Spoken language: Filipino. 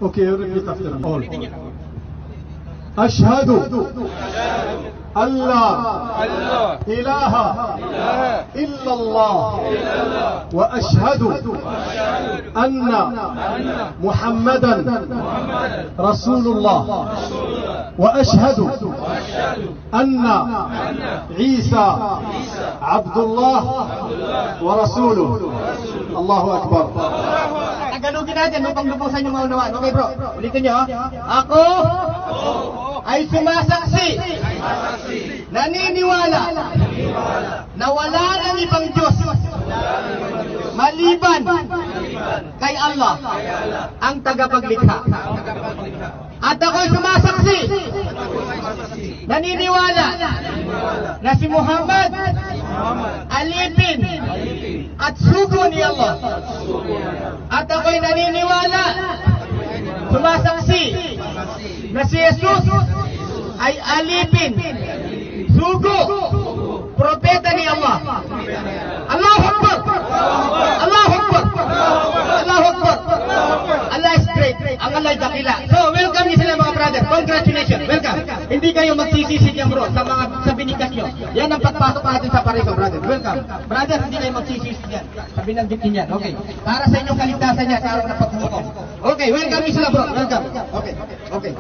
Okay, repeat after all. Ashhadu an la ilaha illallah wa ashhadu anna Muhammadan Rasulullah wa ashhadu anna Isa Abdullah wa Rasuluh. Allahu Akbar. Tagalogin natin upang lubusan yung maunawaan. Okay bro, ulitin nyo. Ako ay sumasaksi, naniniwala na wala ng ibang Diyos maliban kay Allah ang tagapaglikha. At ako'y sumasaksi, naniniwala na si Muhammad alipin at sugo ni Allah. At ako'y naniniwala, sumasaksi, na si Jesus ay alipin, sugo, propeta ni Allah. Allahu Akbar! Allahu Akbar! Allahu Akbar! Allah is great. Ang Allah ay dakila. So, welcome niyo sila mga brother. Congratulations. Welcome. Hindi kayo magsisisi dyan bro sa binikas nyo. Yan ang pagpasok natin sa pareho, brother. Welcome. Brother, hindi kayo magsisisi dyan sa binanggitin yan. Okay. Para sa inyong kaligtasan niya sa araw na pagmumukong. Okay, welcome niyo sila bro. Welcome. Okay. Okay.